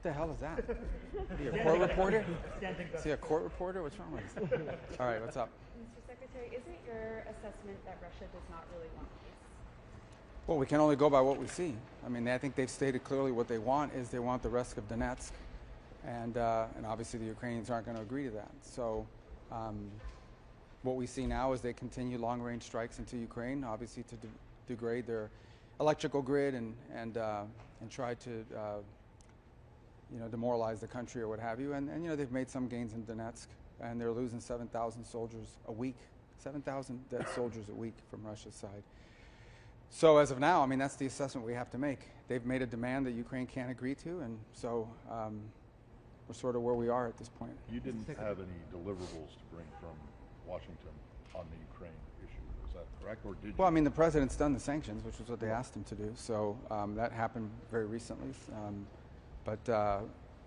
the hell is that? Are you a court reporter? Is he a court reporter? What's wrong with you? All right, what's up? Mr. Secretary, is it your assessment that Russia does not really want peace? Well, we can only go by what we see. I mean, I think they've stated clearly what they want is they want the rest of Donetsk, and obviously the Ukrainians aren't going to agree to that. So what we see now is they continue long-range strikes into Ukraine, obviously to degrade their electrical grid and try to demoralize the country or what have you. And they've made some gains in Donetsk, and they're losing 7,000 soldiers a week, 7,000 dead soldiers a week from Russia's side. So as of now, I mean, that's the assessment we have to make. They've made a demand that Ukraine can't agree to, and so we're sort of where we are at this point. You didn't have any deliverables to bring from Washington on the Ukraine issue, is that correct, or did you? Well, I mean, the president's done the sanctions, which is what they asked him to do, so that happened very recently. But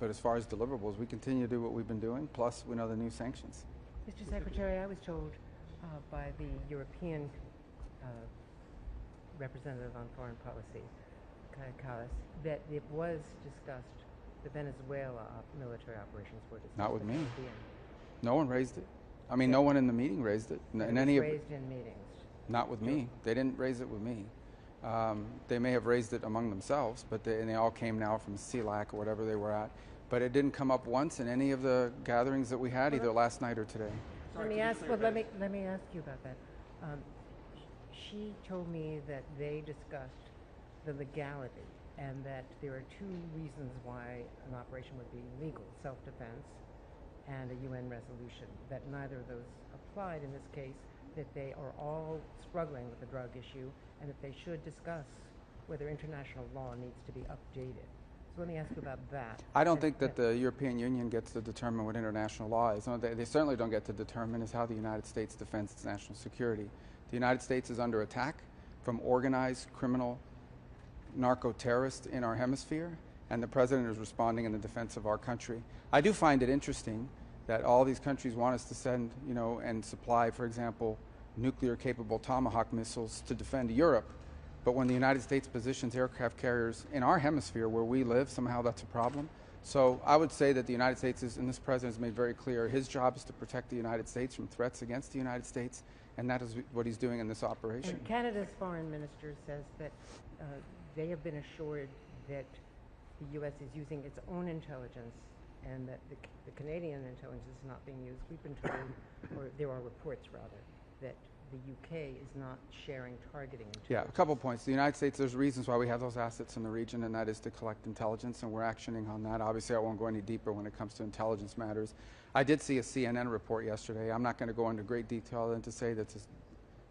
as far as deliverables, we continue to do what we've been doing, plus we know the new sanctions. Mr. Secretary, I was told by the European representative on foreign policy, Callas, that it was discussed, the Venezuela military operations were discussed. Not with me. No one raised it. I mean, no one in the meeting raised it. It was raised in meetings. Not with me. They didn't raise it with me. They may have raised it among themselves, but they all came now from CELAC or whatever they were at. But it didn't come up once in any of the gatherings that we had, either last night or today. Let me ask you about that. She told me that they discussed the legality and that there are two reasons why an operation would be legal: self-defense and a UN resolution. That neither of those applied in this case, that they are all struggling with the drug issue, and that they should discuss whether international law needs to be updated. So let me ask you about that. I don't think that the European Union gets to determine what international law is. No, they certainly don't get to determine is how the United States defends its national security. The United States is under attack from organized criminal narco-terrorists in our hemisphere, and the president is responding in the defense of our country. I do find it interesting that all these countries want us to send, and supply, for example, nuclear-capable Tomahawk missiles to defend Europe. But when the United States positions aircraft carriers in our hemisphere where we live, somehow that's a problem. So I would say that the United States is, and this president has made very clear, his job is to protect the United States from threats against the United States, and that is what he's doing in this operation. And Canada's foreign minister says that they have been assured that the U.S. is using its own intelligence and that the Canadian intelligence is not being used. We've been told, or there are reports rather, that the UK is not sharing targeting intelligence. Yeah, a couple points. The United States, there's reasons why we have those assets in the region, and that is to collect intelligence, and we're actioning on that. Obviously, I won't go any deeper when it comes to intelligence matters. I did see a CNN report yesterday. I'm not going to go into great detail than to say that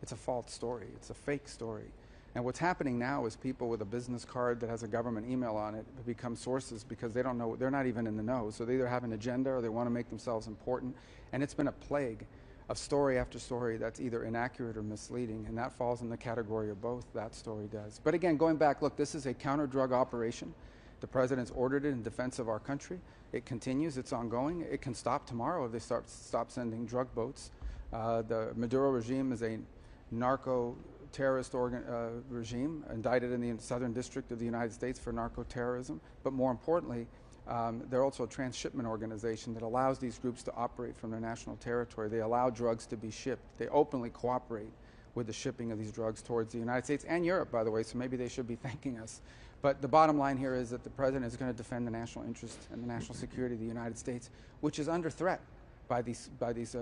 it's a false story. It's a fake story. And what's happening now is people with a business card that has a government email on it become sources because they don't know, they're not even in the know. So they either have an agenda or they want to make themselves important. And it's been a plague of story after story that's either inaccurate or misleading, and that falls in the category of both. That story does. But again, going back, look, this is a counter-drug operation. The president's ordered it in defense of our country. It continues. It's ongoing. It can stop tomorrow if they stop sending drug boats. The Maduro regime is a narco-terrorist regime indicted in the Southern District of the United States for narco-terrorism. But more importantly, they're also a transshipment organization that allows these groups to operate from their national territory. They allow drugs to be shipped. They openly cooperate with the shipping of these drugs towards the United States and Europe, by the way, so maybe they should be thanking us. But the bottom line here is that the president is going to defend the national interest and the national security of the United States, which is under threat by these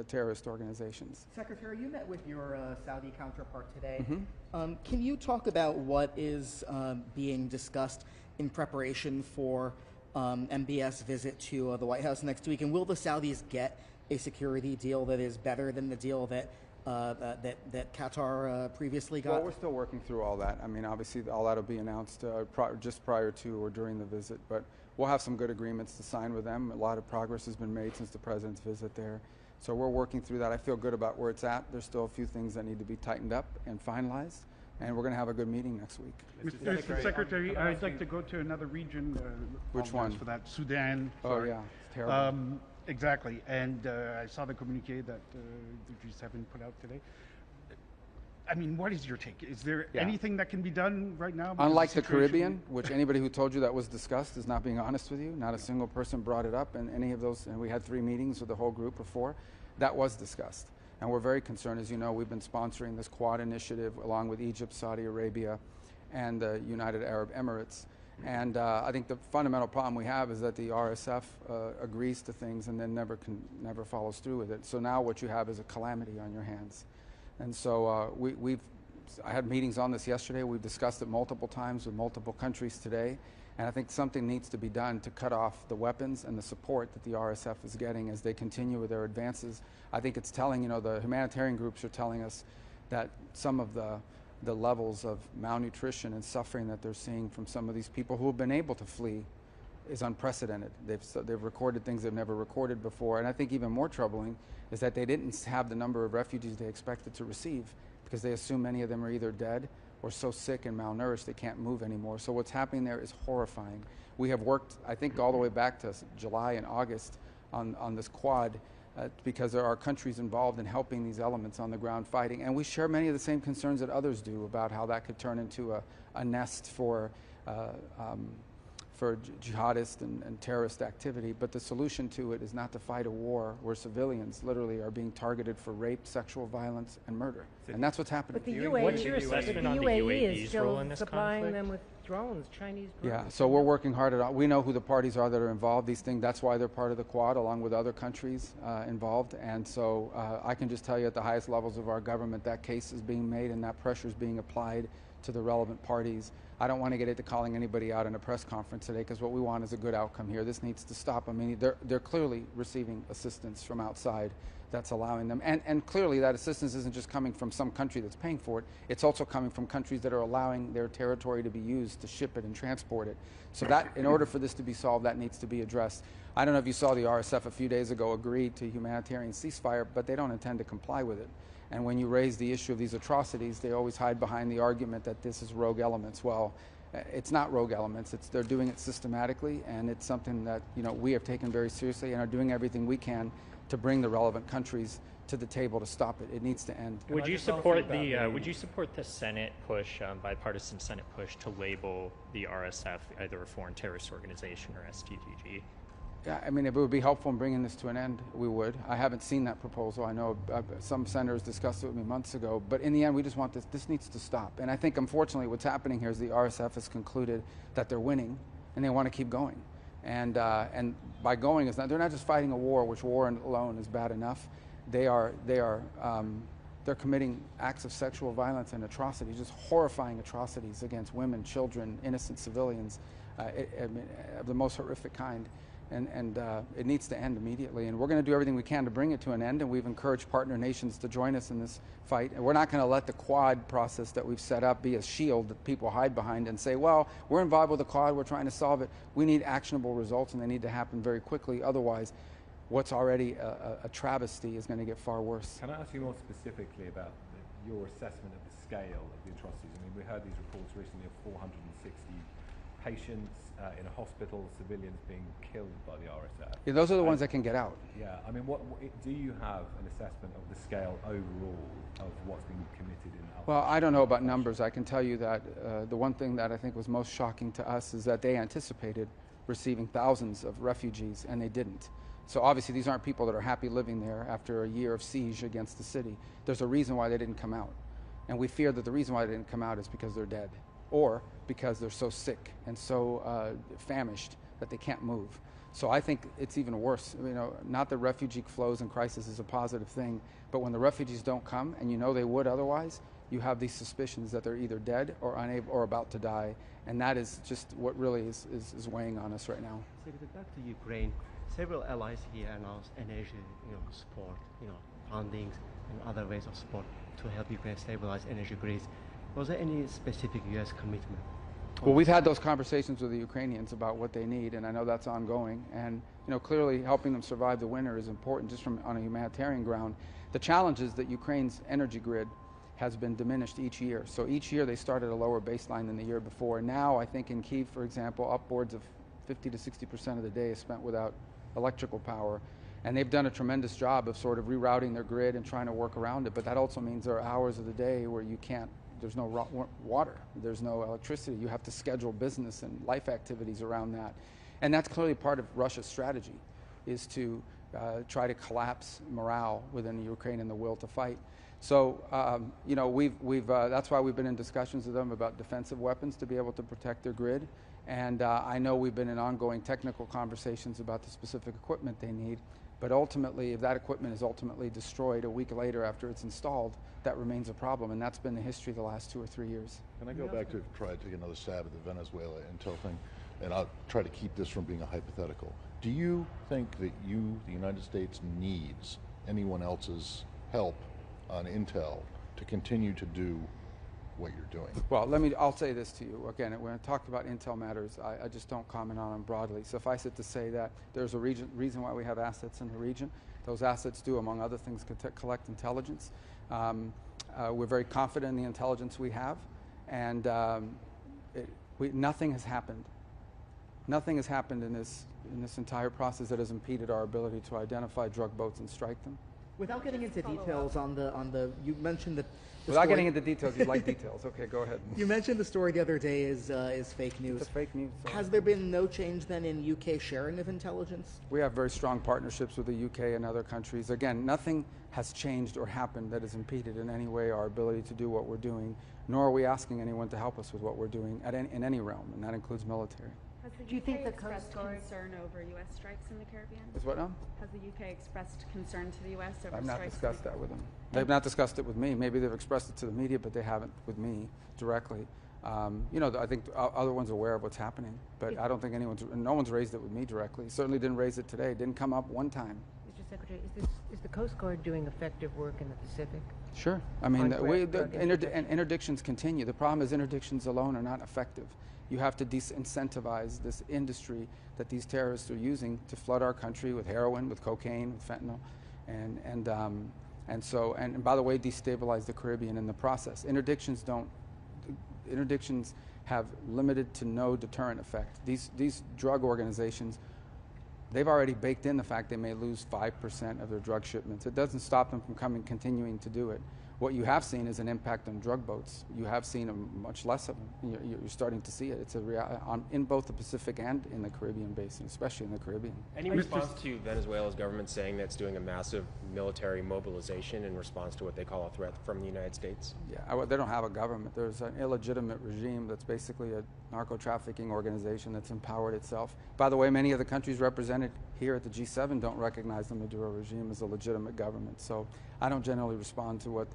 terrorist organizations. Secretary, you met with your Saudi counterpart today. Mm-hmm. Can you talk about what is being discussed in preparation for MBS visit to the White House next week, and will the Saudis get a security deal that is better than the deal that Qatar previously got? Well, we're still working through all that. I mean, obviously, all that will be announced just prior to or during the visit, but we'll have some good agreements to sign with them. A lot of progress has been made since the president's visit there. So we're working through that. I feel good about where it's at. There's still a few things that need to be tightened up and finalized, and we're going to have a good meeting next week. Mr. Secretary, I'd like to go to another region. Which one? For that, Sudan. Oh, yeah, it's terrible. Exactly, and I saw the communique that the G7 put out today. I mean, what is your take? Is there Yeah. anything that can be done right now? because Unlike the situation- Caribbean, which anybody who told you that was discussed is not being honest with you. Not a single person brought it up in any of those, and we had 3 meetings with the whole group or 4. That was discussed. And we're very concerned. As you know, we've been sponsoring this Quad initiative along with Egypt, Saudi Arabia, and the United Arab Emirates. And I think the fundamental problem we have is that the RSF agrees to things and then never follows through with it. So now what you have is a calamity on your hands. And so I had meetings on this yesterday. We've discussed it multiple times with multiple countries today. And I think something needs to be done to cut off the weapons and the support that the RSF is getting as they continue with their advances. I think it's telling, you know, the humanitarian groups are telling us that some of the levels of malnutrition and suffering that they're seeing from some of these people who have been able to flee is unprecedented. They've recorded things they've never recorded before. And I think even more troubling is that they didn't have the number of refugees they expected to receive because they assume many of them are either dead or so sick and malnourished they can't move anymore. So what's happening there is horrifying. We have worked, I think, all the way back to July and August on this Quad because there are countries involved in helping these elements on the ground fighting. And we share many of the same concerns that others do about how that could turn into a nest for jihadist and terrorist activity. But the solution to it is not to fight a war where civilians literally are being targeted for rape, sexual violence, and murder. And that's what's happening. But the What's UAE, your assessment on the UAE is UAE's role still in this supplying conflict? them with drones, Chinese drones. Yeah, so we're working hard at it. We know who the parties are that are involved. These things, that's why they're part of the Quad, along with other countries involved. And so I can just tell you at the highest levels of our government, that case is being made and that pressure is being applied to the relevant parties. I don't want to get into calling anybody out in a press conference today because what we want is a good outcome here. This needs to stop. I mean, they're clearly receiving assistance from outside that's allowing them. And clearly that assistance isn't just coming from some country that's paying for it. It's also coming from countries that are allowing their territory to be used to ship it and transport it. So that, in order for this to be solved, that needs to be addressed. I don't know if you saw the RSF a few days ago agreed to humanitarian ceasefire, but they don't intend to comply with it. And when you raise the issue of these atrocities, they always hide behind the argument that this is rogue elements. Well, it's not rogue elements. They're doing it systematically, and it's something that, you know, we have taken very seriously and are doing everything we can to bring the relevant countries to the table to stop it. It needs to end. Would you support the Senate push, bipartisan Senate push, to label the RSF either a foreign terrorist organization or STGG? Yeah, I mean, if it would be helpful in bringing this to an end, we would. I haven't seen that proposal. I know some senators discussed it with me months ago, but in the end, we just want this needs to stop. And I think, unfortunately, what's happening here is the RSF has concluded that they're winning, and they want to keep going. And by going, they're not just fighting a war, which war alone is bad enough. They're committing acts of sexual violence and atrocities, just horrifying atrocities against women, children, innocent civilians, of the most horrific kind. And it needs to end immediately. And we're going to do everything we can to bring it to an end. And we've encouraged partner nations to join us in this fight. And we're not going to let the Quad process that we've set up be a shield that people hide behind and say, well, we're involved with the Quad, we're trying to solve it. We need actionable results, and they need to happen very quickly. Otherwise, what's already a travesty is going to get far worse. Can I ask you more specifically about your assessment of the scale of the atrocities? I mean, we heard these reports recently of 460 patients in a hospital, civilians being killed by the RSF. Yeah, those are the ones that can get out. Yeah, I mean, what do you have an assessment of the scale overall of what's been committed in that? Well, I don't know about numbers. I can tell you that the one thing that I think was most shocking to us is that they anticipated receiving thousands of refugees, and they didn't. So obviously these aren't people that are happy living there after a year of siege against the city. There's a reason why they didn't come out. And we fear that the reason why they didn't come out is because they're dead, or because they're so sick and so famished that they can't move. So I think it's even worse. You know, not that refugee flows and crisis is a positive thing, but when the refugees don't come, and you know they would otherwise, you have these suspicions that they're either dead or unable or about to die, and that is just what really is weighing on us right now. Secretary, back to Ukraine. Several allies here announced energy, support, fundings and other ways of support to help Ukraine stabilize energy grids. Was there any specific U.S. commitment? Well, we've had those conversations with the Ukrainians about what they need, and I know that's ongoing. And clearly helping them survive the winter is important just on a humanitarian ground. The challenge is that Ukraine's energy grid has been diminished each year. So each year they start at a lower baseline than the year before. Now, I think in Kyiv, for example, upwards of 50 to 60% of the day is spent without electrical power. And they've done a tremendous job of sort of rerouting their grid and trying to work around it. But that also means there are hours of the day where you can't, there's no water, there's no electricity. You have to schedule business and life activities around that. And that's clearly part of Russia's strategy, is to try to collapse morale within Ukraine and the will to fight. So, you know, that's why we've been in discussions with them about defensive weapons to be able to protect their grid. And I know we've been in ongoing technical conversations about the specific equipment they need. But ultimately, if that equipment is ultimately destroyed a week later after it's installed, that remains a problem. And that's been the history of the last 2 or 3 years. Can I go back to try to take another stab at the Venezuela intel thing? And I'll try to keep this from being a hypothetical. Do you think that the United States, needs anyone else's help on intel to continue to do what you're doing? Well, I'll say this to you. Again, when I talk about intel matters, I just don't comment on them broadly. Suffice it to say that there's a reason why we have assets in the region. Those assets do, among other things, collect intelligence. We're very confident in the intelligence we have, and nothing has happened. Nothing has happened in this entire process that has impeded our ability to identify drug boats and strike them. Without getting into details on the you mentioned that. Without getting into details, you'd like details. Okay, go ahead. You mentioned the story the other day is fake news. It's fake news. So. Has there been no change then in UK sharing of intelligence? We have very strong partnerships with the UK and other countries. Again, nothing has changed or happened that has impeded in any way our ability to do what we're doing, nor are we asking anyone to help us with what we're doing in any realm, and that includes military. Has the Do you UK think the expressed Coast Guard- concern over U.S. strikes in the Caribbean? Is what now? Has the UK expressed concern to the U.S. over I've not strikes? discussed that with them. They've not discussed it with me. Maybe they've expressed it to the media, but they haven't with me directly. You know, I think other ones are aware of what's happening, but I don't think no one's raised it with me directly. Certainly didn't raise it today. It didn't come up one time. Mr. Secretary, is the Coast Guard doing effective work in the Pacific? Sure. I mean, Drug interdictions continue. The problem is interdictions alone are not effective. You have to incentivize this industry that these terrorists are using to flood our country with heroin, with cocaine, with fentanyl, and by the way, destabilize the Caribbean in the process. Interdictions have limited to no deterrent effect. These drug organizations, they've already baked in the fact they may lose 5% of their drug shipments. It doesn't stop them from continuing to do it. What you have seen is an impact on drug boats. You have seen much less of them. You're starting to see it. It's in both the Pacific and in the Caribbean basin, especially in the Caribbean. Any response to Venezuela's government saying that it's doing a massive military mobilization in response to what they call a threat from the United States? Yeah, they don't have a government. There's an illegitimate regime that's basically a narco-trafficking organization that's empowered itself. By the way, many of the countries represented here at the G7 don't recognize the Maduro regime as a legitimate government. So I don't generally respond to what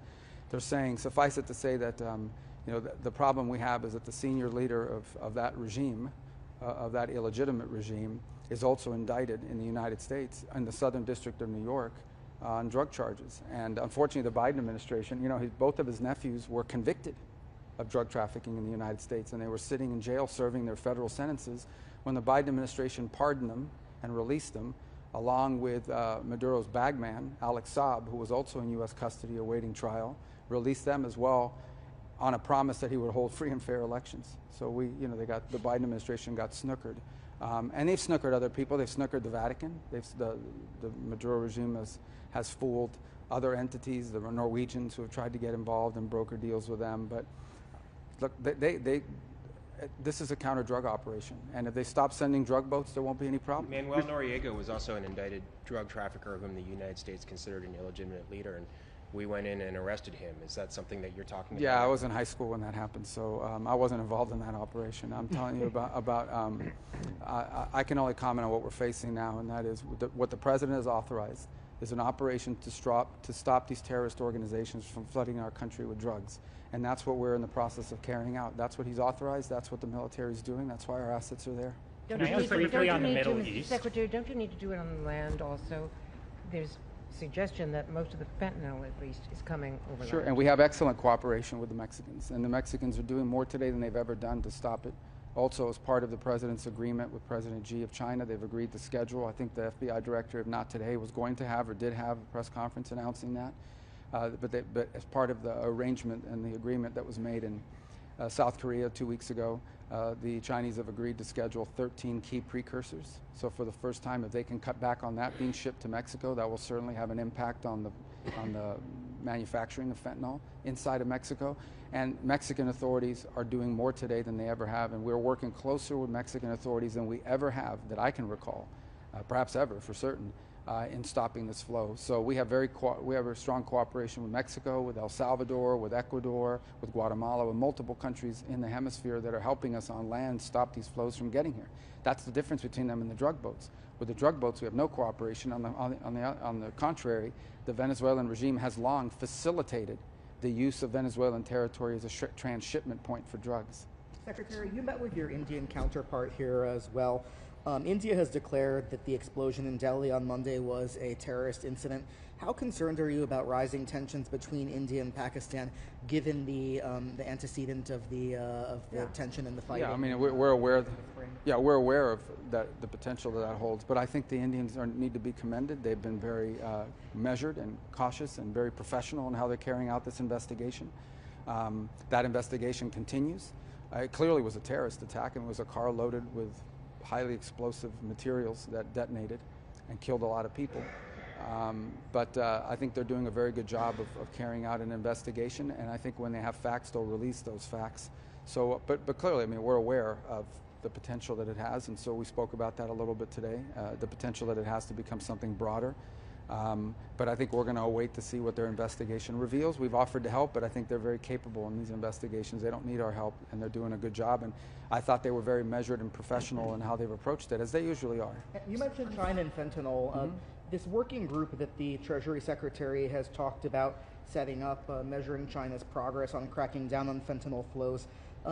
they're saying. Suffice it to say that you know, the problem we have is that the senior leader of that regime, of that illegitimate regime, is also indicted in the United States in the Southern District of New York on drug charges. And unfortunately, the Biden administration, you know, both of his nephews were convicted of drug trafficking in the United States, and they were sitting in jail serving their federal sentences when the Biden administration pardoned them and released them, along with Maduro's bagman, Alex Saab, who was also in U.S. custody awaiting trial, released them as well on a promise that he would hold free and fair elections. So the Biden administration got snookered. And they've snookered other people. They've snookered the Vatican. The Maduro regime has fooled other entities, the Norwegians who have tried to get involved and broker deals with them. But look, this is a counter-drug operation, and if they stop sending drug boats, there won't be any problem. Manuel Noriega was also an indicted drug trafficker whom the United States considered an illegitimate leader, and we went in and arrested him. Is that something that you're talking about? Yeah, I was in high school when that happened, so I wasn't involved in that operation. I'm telling you I can only comment on what we're facing now, and that is what the president has authorized is an operation to stop these terrorist organizations from flooding our country with drugs. And that's what we're in the process of carrying out. That's what he's authorized. That's what the military is doing. That's why our assets are there. Can I ask briefly on the Middle Mr. East? Secretary, don't you need to do it on land also? There's suggestion that most of the fentanyl, at least, is coming over Sure, land. and we have excellent cooperation with the Mexicans. And the Mexicans are doing more today than they've ever done to stop it. Also, as part of the president's agreement with President Xi of China, they've agreed to schedule, I think the FBI director, if not today, was going to have or did have a press conference announcing that. But as part of the arrangement and the agreement that was made in South Korea 2 weeks ago. The Chinese have agreed to schedule 13 key precursors. So for the first time, if they can cut back on that being shipped to Mexico, that will certainly have an impact on the manufacturing of fentanyl inside of Mexico. And Mexican authorities are doing more today than they ever have, and we're working closer with Mexican authorities than we ever have that I can recall, perhaps ever for certain, in stopping this flow. So we have a strong cooperation with Mexico, with El Salvador, with Ecuador, with Guatemala, with multiple countries in the hemisphere that are helping us on land stop these flows from getting here. That's the difference between them and the drug boats. With the drug boats, we have no cooperation. On the contrary, the Venezuelan regime has long facilitated the use of Venezuelan territory as a transshipment point for drugs. Secretary, you met with your Indian counterpart here as well. India has declared that the explosion in Delhi on Monday was a terrorist incident. How concerned are you about rising tensions between India and Pakistan, given the antecedent of the tension and the fighting? Yeah, I mean, we're aware. We're aware of the potential that holds. But I think the Indians need to be commended. They've been very measured and cautious and very professional in how they're carrying out this investigation. That investigation continues. It clearly was a terrorist attack, and it was a car loaded with highly explosive materials that detonated and killed a lot of people. But I think they're doing a very good job of carrying out an investigation, and I think when they have facts, they'll release those facts. So, but clearly, I mean, we're aware of the potential that it has, and so we spoke about that a little bit today, the potential that it has to become something broader. But I think we're going to await to see what their investigation reveals. We've offered to help, but I think they're very capable in these investigations. They don't need our help, and they're doing a good job. And I thought they were very measured and professional in how they've approached it, as they usually are. You mentioned China and fentanyl. This working group that the Treasury Secretary has talked about setting up, measuring China's progress on cracking down on fentanyl flows.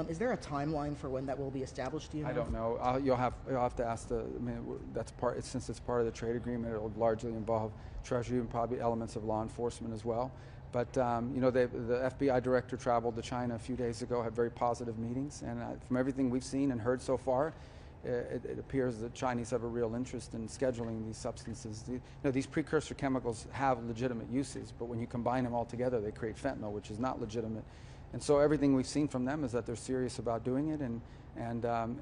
Is there a timeline for when that will be established? Do you know? I don't know. You'll have to ask the. I mean, that's part. Since it's part of the trade agreement, it will largely involve Treasury and probably elements of law enforcement as well. But you know, the FBI director traveled to China a few days ago, had very positive meetings, and from everything we've seen and heard so far, it appears that Chinese have a real interest in scheduling these substances. You know, these precursor chemicals have legitimate uses, but when you combine them all together, they create fentanyl, which is not legitimate. And so everything we've seen from them is that they're serious about doing it, and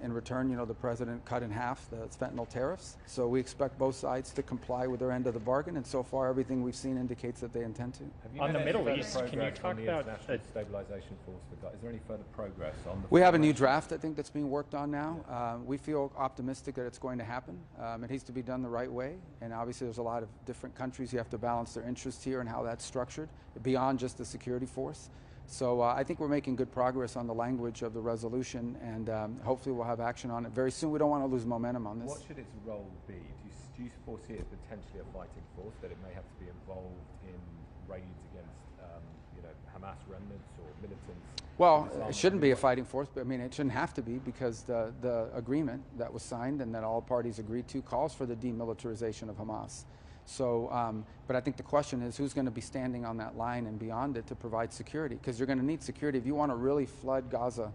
in return, you know, the president cut in half the fentanyl tariffs. So we expect both sides to comply with their end of the bargain, and so far everything we've seen indicates that they intend to. On the Middle East, can you talk about the stabilization force for Gaza? Is there any further progress on the? We have a new draft, I think, that's being worked on now. We feel optimistic that it's going to happen. It needs to be done the right way, and obviously there's a lot of different countries. You have to balance their interests here and how that's structured beyond just the security force. So I think we're making good progress on the language of the resolution, and hopefully we'll have action on it very soon. We don't want to lose momentum on this. What should its role be? Do you foresee it as potentially a fighting force, that it may have to be involved in raids against you know, Hamas remnants or militants? Well, it shouldn't be a fighting force, but I mean, it shouldn't have to be, because the agreement that was signed and that all parties agreed to calls for the demilitarization of Hamas. So, but I think the question is, who's going to be standing on that line and beyond it to provide security? Because you're going to need security if you want to really flood Gaza,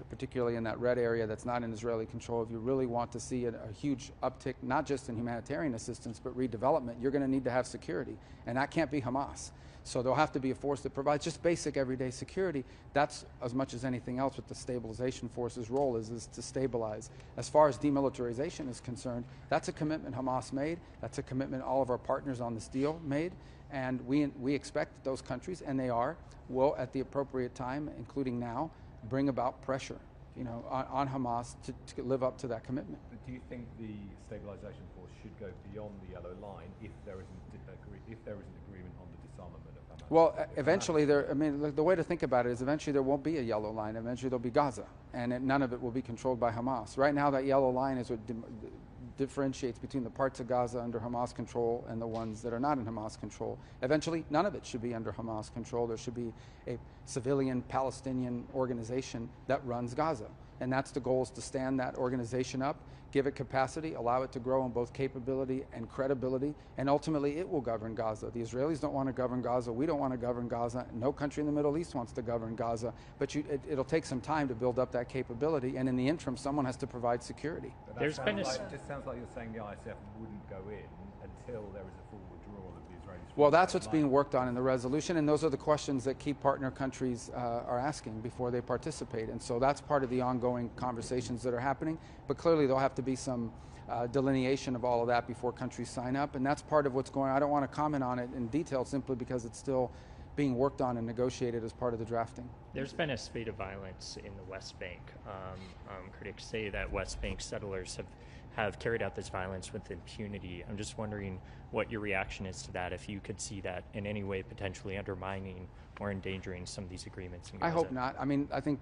particularly in that red area that's not in Israeli control. If you really want to see a huge uptick, not just in humanitarian assistance, but redevelopment, you're going to need to have security. And that can't be Hamas. So there'll have to be a force that provides just basic everyday security. That's as much as anything else what the stabilization force's role is to stabilize. As far as demilitarization is concerned, that's a commitment Hamas made. That's a commitment all of our partners on this deal made. And we expect that those countries, and they will at the appropriate time, including now, bring about pressure, you know, on Hamas to live up to that commitment. But do you think the stabilization force should go beyond the yellow line if there isn't agreement on the disarmament of Hamas? Well, eventually I mean, the way to think about it is eventually there won't be a yellow line. Eventually there'll be Gaza, and none of it will be controlled by Hamas. Right now, that yellow line is what differentiates between the parts of Gaza under Hamas control and the ones that are not in Hamas control. Eventually, none of it should be under Hamas control. There should be a civilian Palestinian organization that runs Gaza. And that's the goal, is to stand that organization up, give it capacity, allow it to grow in both capability and credibility, and ultimately it will govern Gaza. The Israelis don't want to govern Gaza. We don't want to govern Gaza. No country in the Middle East wants to govern Gaza. But it'll take some time to build up that capability, and in the interim, someone has to provide security. It just sounds like you're saying the ISF wouldn't go in until there is a full withdrawal of the Israelis very that's what's being worked on in the resolution, and those are the questions that key partner countries are asking before they participate. And so that's part of the ongoing conversations that are happening. But clearly there'll have to be some delineation of all of that before countries sign up, and that's part of what's going on. I don't want to comment on it in detail simply because it's still being worked on and negotiated as part of the drafting. There's been a spate of violence in the West Bank. Critics say that West Bank settlers have carried out this violence with impunity. I'm just wondering what your reaction is to that, if you could see that in any way potentially undermining or endangering some of these agreements in Gaza. I hope not. I mean, I think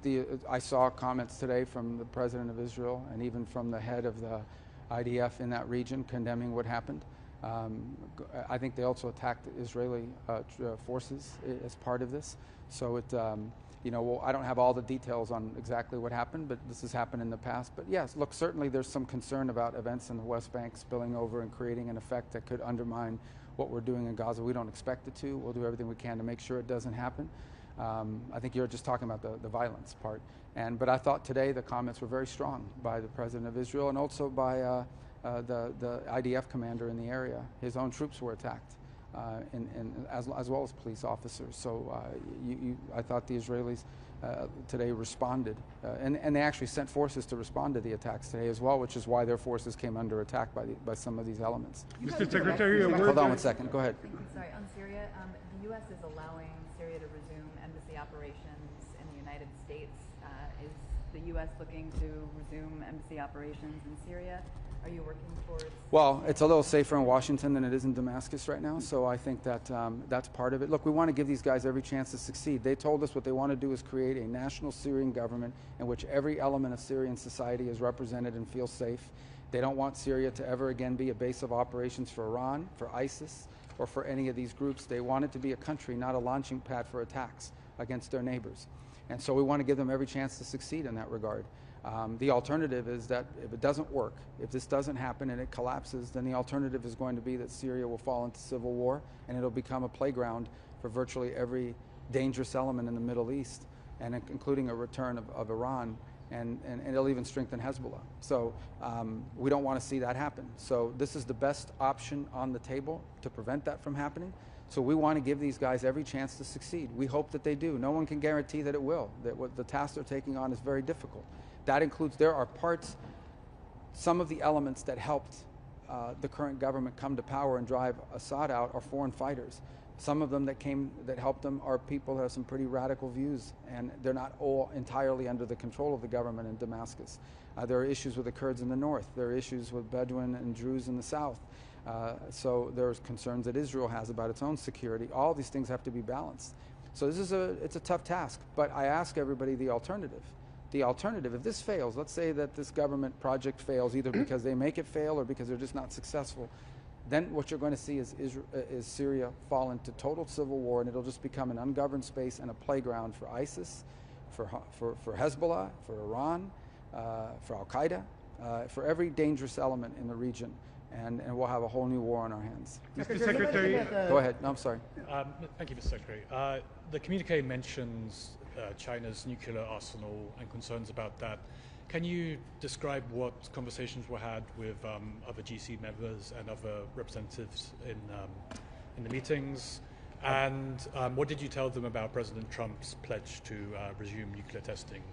I saw comments today from the president of Israel and even from the head of the IDF in that region condemning what happened. I think they also attacked Israeli forces as part of this. So I don't have all the details on exactly what happened, but this has happened in the past. But yes, look, certainly there's some concern about events in the West Bank spilling over and creating an effect that could undermine what we're doing in Gaza. We don't expect it to. We'll do everything we can to make sure it doesn't happen. I think you're just talking about the violence part. But I thought today the comments were very strong by the president of Israel and also by the IDF commander in the area. His own troops were attacked, as well as police officers. So I thought the Israelis today responded, and they actually sent forces to respond to the attacks today as well, which is why their forces came under attack by some of these elements. Mr. Secretary, hold on one second. Go ahead. Sorry, on Syria, the U.S. is allowing Syria to resume embassy operations in the United States. Is the U.S. looking to resume embassy operations in Syria? Are you working towards? Well, it's a little safer in Washington than it is in Damascus right now, so I think that that's part of it. Look, we want to give these guys every chance to succeed. They told us what they want to do is create a national Syrian government in which every element of Syrian society is represented and feels safe. They don't want Syria to ever again be a base of operations for Iran, for ISIS, or for any of these groups. They want it to be a country, not a launching pad for attacks against their neighbors. And so we want to give them every chance to succeed in that regard. The alternative is that if it doesn't work, if this doesn't happen and it collapses, then the alternative is going to be that Syria will fall into civil war and it'll become a playground for virtually every dangerous element in the Middle East, and including a return of Iran, and it'll even strengthen Hezbollah. So we don't want to see that happen. So this is the best option on the table to prevent that from happening. So we want to give these guys every chance to succeed. We hope that they do. No one can guarantee that it will, that what the task they're taking on is very difficult. That includes, there are parts, some of the elements that helped the current government come to power and drive Assad out are foreign fighters. Some of them that helped them are people who have some pretty radical views, and they're not all entirely under the control of the government in Damascus. There are issues with the Kurds in the north. There are issues with Bedouin and Druze in the south. So there's concerns that Israel has about its own security. All these things have to be balanced. So it's a tough task, but I ask everybody the alternative. The alternative, if this fails, let's say that this government project fails either because they make it fail or because they're just not successful, then what you're going to see is Syria fall into total civil war, and it'll just become an ungoverned space and a playground for ISIS, for Hezbollah, for Iran, for Al-Qaeda, for every dangerous element in the region. And we'll have a whole new war on our hands. Mr. Secretary. Go ahead. No, I'm sorry. Thank you, Mr. Secretary. The communique mentions China's nuclear arsenal and concerns about that. Can you describe what conversations were had with other GC members and other representatives in the meetings? And what did you tell them about President Trump's pledge to resume nuclear testing?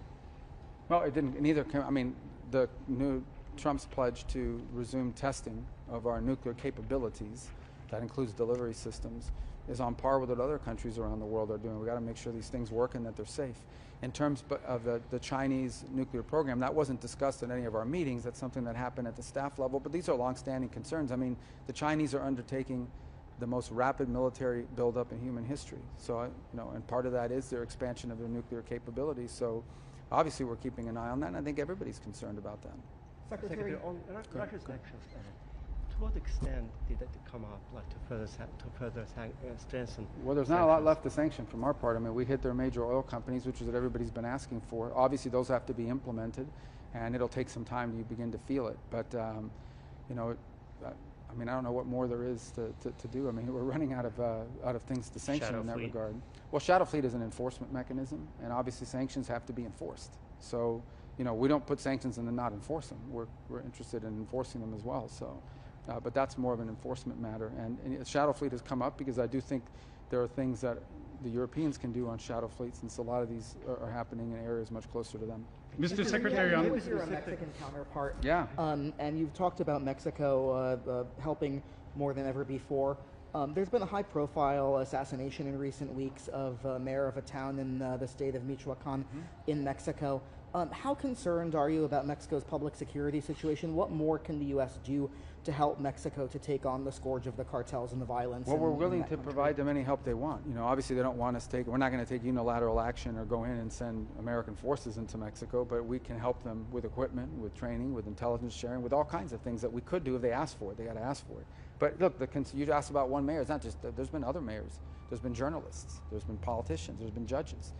Well, it didn't. Neither. I mean, the new Trump's pledge to resume testing of our nuclear capabilities, that includes delivery systems, is on par with what other countries around the world are doing. We've got to make sure these things work and that they're safe. In terms of the Chinese nuclear program, that wasn't discussed in any of our meetings. That's something that happened at the staff level, but these are longstanding concerns. I mean, the Chinese are undertaking the most rapid military buildup in human history. So, and part of that is their expansion of their nuclear capabilities. So, obviously, we're keeping an eye on that, and I think everybody's concerned about that. Secretary, on Russia's actions, to what extent did that come up, like to further strengthen? Well, there's not a lot left to sanction from our part. I mean, we hit their major oil companies, which is what everybody's been asking for. Obviously, those have to be implemented, and it'll take some time to begin to feel it. But, I mean, I don't know what more there is to do. I mean, we're running out of things to sanction Shadow in that Fleet. regard. Well, Shadow Fleet is an enforcement mechanism, and obviously sanctions have to be enforced. So, we don't put sanctions and then not enforce them. We're interested in enforcing them as well. So, But that's more of an enforcement matter. And shadow fleet has come up because I do think there are things that the Europeans can do on shadow fleets, since a lot of these are happening in areas much closer to them. Mr. Secretary, you was your Mexican counterpart. Yeah. And you've talked about Mexico helping more than ever before. There's been a high-profile assassination in recent weeks of a mayor of a town in the state of Michoacan in Mexico. How concerned are you about Mexico's public security situation? What more can the U.S. do to help Mexico to take on the scourge of the cartels and the violence? Well, we're willing to provide them any help they want. You know, obviously they don't want us we're not going to take unilateral action or go in and send American forces into Mexico, but we can help them with equipment, with training, with intelligence sharing, with all kinds of things that we could do if they ask for it. They got to ask for it. But look, you asked about one mayor. It's not just, there's been other mayors. There's been journalists. There's been politicians. There's been judges.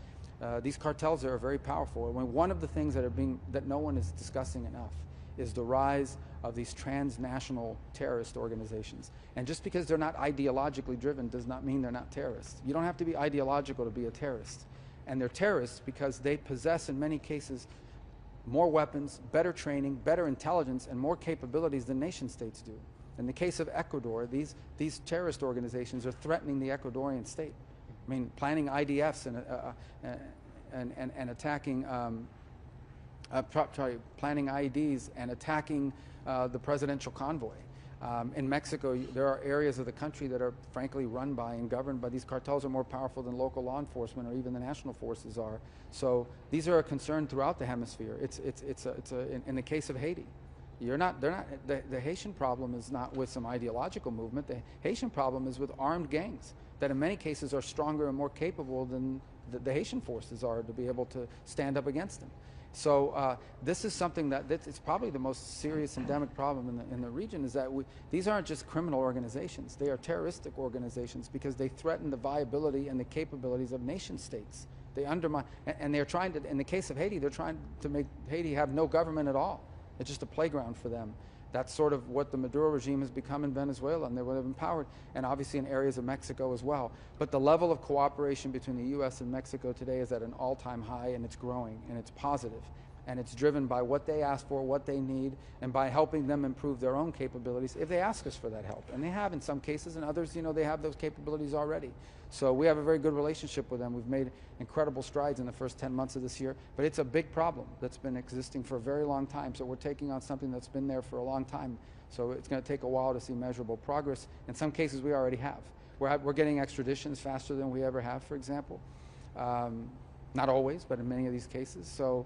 These cartels are very powerful. One of the things that no one is discussing enough is the rise of these transnational terrorist organizations. And just because they're not ideologically driven does not mean they're not terrorists. You don't have to be ideological to be a terrorist. And they're terrorists because they possess, in many cases, more weapons, better training, better intelligence, and more capabilities than nation states do. In the case of Ecuador, these terrorist organizations are threatening the Ecuadorian state. I mean, planning IDFs and attacking, planning IEDs and attacking the presidential convoy. In Mexico, there are areas of the country that are frankly run by and governed by these cartels are more powerful than local law enforcement or even the national forces are. So these are a concern throughout the hemisphere. In the case of Haiti, the Haitian problem is not with some ideological movement. The Haitian problem is with armed gangs that in many cases are stronger and more capable than the Haitian forces are to be able to stand up against them. So this is something it's probably the most serious endemic problem in the region, is that these aren't just criminal organizations. They are terroristic organizations because they threaten the viability and the capabilities of nation states. They undermine, and they're trying to, in the case of Haiti, they're trying to make Haiti have no government at all. It's just a playground for them. That's sort of what the Maduro regime has become in Venezuela, and they would have empowered, and obviously in areas of Mexico as well. But the level of cooperation between the U.S. and Mexico today is at an all-time high, and it's growing, and it's positive. And it's driven by what they ask for, what they need, and by helping them improve their own capabilities if they ask us for that help. And they have in some cases, and others, they have those capabilities already. So we have a very good relationship with them. We've made incredible strides in the first 10 months of this year, but it's a big problem that's been existing for a very long time. So we're taking on something that's been there for a long time. So it's going to take a while to see measurable progress. In some cases, we already have. We're getting extraditions faster than we ever have, for example. Not always, but in many of these cases. So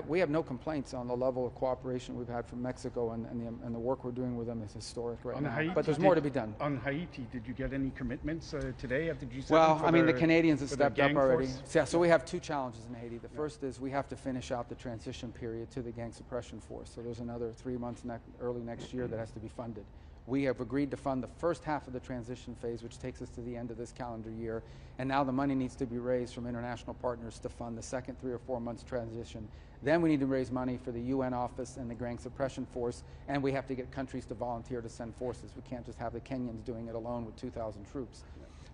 we have no complaints on the level of cooperation we've had from Mexico, and the work we're doing with them is historic right now. Haiti, but there's more to be done. On Haiti, did you get any commitments today at the G7? Well, I mean, the Canadians have stepped up already. Force? So we have two challenges in Haiti. The first is we have to finish out the transition period to the gang suppression force. So there's another 3 months early next year that has to be funded. We have agreed to fund the first half of the transition phase, which takes us to the end of this calendar year. And now the money needs to be raised from international partners to fund the second 3 or 4 months transition. Then we need to raise money for the UN office and the gang suppression force, and we have to get countries to volunteer to send forces. We can't just have the Kenyans doing it alone with 2,000 troops.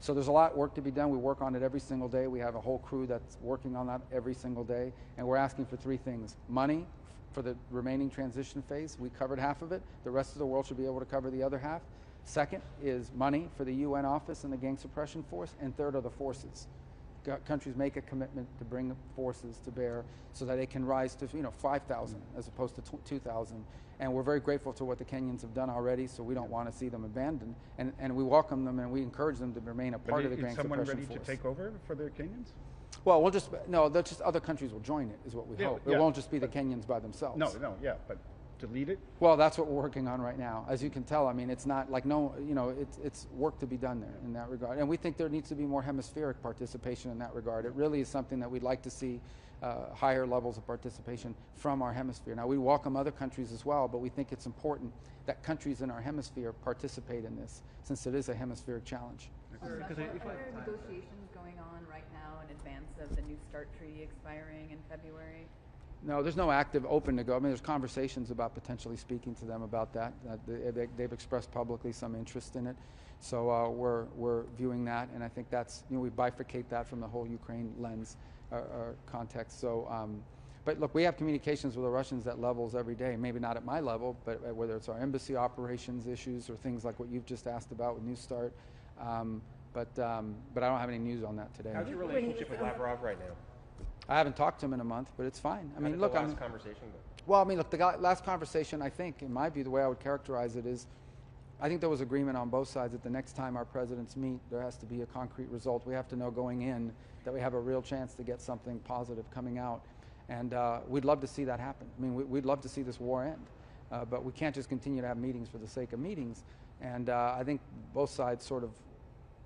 So there's a lot of work to be done. We work on it every single day. We have a whole crew that's working on that every single day, and we're asking for 3 things. Money for the remaining transition phase. We covered half of it. The rest of the world should be able to cover the other half. Second is money for the UN office and the gang suppression force, and third are the forces. Countries make a commitment to bring forces to bear so that they can rise to 5,000 as opposed to 2,000. And we're very grateful to what the Kenyans have done already, so we don't want to see them abandoned. And we welcome them and we encourage them to remain a part of the gang suppression force. Is someone ready to take over for the Kenyans? Well, other countries will join it, is what we hope. It won't just be the Kenyans by themselves. But to lead it? Well, that's what we're working on right now. As you can tell, I mean, it's not like it's work to be done there in that regard. And we think there needs to be more hemispheric participation in that regard. It really is something that we'd like to see higher levels of participation from our hemisphere. Now, we welcome other countries as well, but we think it's important that countries in our hemisphere participate in this, since it is a hemispheric challenge. Are there negotiations going on right now in advance of the New START treaty expiring in February? No, there's no active open to go. I mean, there's conversations about potentially speaking to them about that. They've expressed publicly some interest in it. So we're viewing that, and I think that's, we bifurcate that from the whole Ukraine lens or context. So, But look, we have communications with the Russians at levels every day, maybe not at my level, but whether it's our embassy operations issues or things like what you've just asked about with New Start. But I don't have any news on that today. How's your relationship with Lavrov right now? I haven't talked to him in a month, but it's fine. I mean, How did look, the last conversation go? well, I mean, look, the last conversation, I think, in my view, the way I would characterize it is, I think there was agreement on both sides that the next time our presidents meet, there has to be a concrete result. We have to know going in that we have a real chance to get something positive coming out. And we'd love to see that happen. I mean, we'd love to see this war end. But we can't just continue to have meetings for the sake of meetings. And I think both sides sort of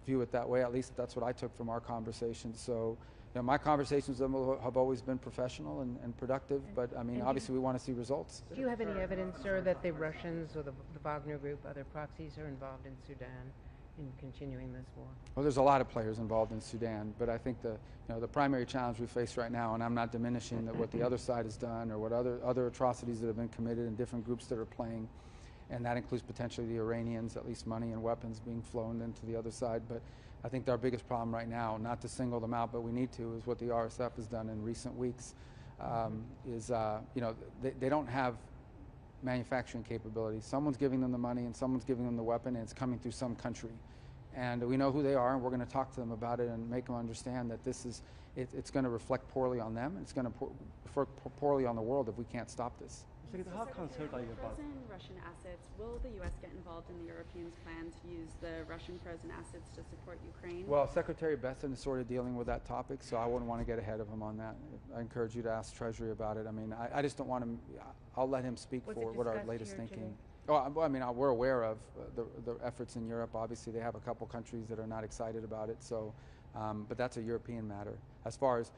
view it that way. At least that's what I took from our conversations. So, you know, my conversations with them have always been professional and productive. But I mean, obviously, we want to see results. Do you have any evidence, sir, that the Russians or the Wagner Group, other proxies, are involved in Sudan in continuing this war? Well, there's a lot of players involved in Sudan, but I think the primary challenge we face right now, and I'm not diminishing that what the other side has done or what other atrocities that have been committed in different groups that are playing, and that includes potentially the Iranians, at least money and weapons being flown into the other side. But I think our biggest problem right now, not to single them out, but we need to, is what the RSF has done in recent weeks. They don't have manufacturing capability. Someone's giving them the money and someone's giving them the weapon, and it's coming through some country. And we know who they are, and we're going to talk to them about it and make them understand that it's going to reflect poorly on them, and it's going to reflect poorly on the world if we can't stop this. How concerned are you about frozen Russian assets? Will the U.S. get involved in the Europeans' plan to use the Russian frozen assets to support Ukraine? Well, Secretary Besson is sort of dealing with that topic, so I wouldn't want to get ahead of him on that. I encourage you to ask Treasury about it. I mean, I just don't want to. I'll let him speak for what our latest thinking. Oh, I mean, we're aware of the efforts in Europe. Obviously, they have a couple countries that are not excited about it. So, but that's a European matter. As far as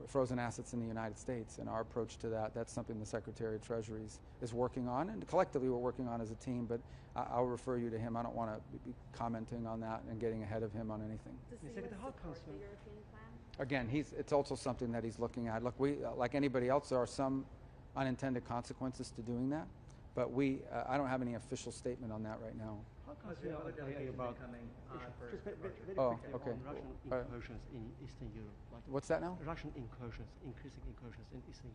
frozen assets in the United States and our approach to that, that's something the Secretary of Treasury is working on, and collectively we're working on as a team. But I'll refer you to him. I don't want to be commenting on that and getting ahead of him on anything. Does the U.S. support the European plan? Again, it's also something that he's looking at. Look, we like anybody else, there are some unintended consequences to doing that. But I don't have any official statement on that right now. How concerned are you about okay. Russian incursions in Eastern Europe? What's that now? Russian incursions, increasing incursions in Eastern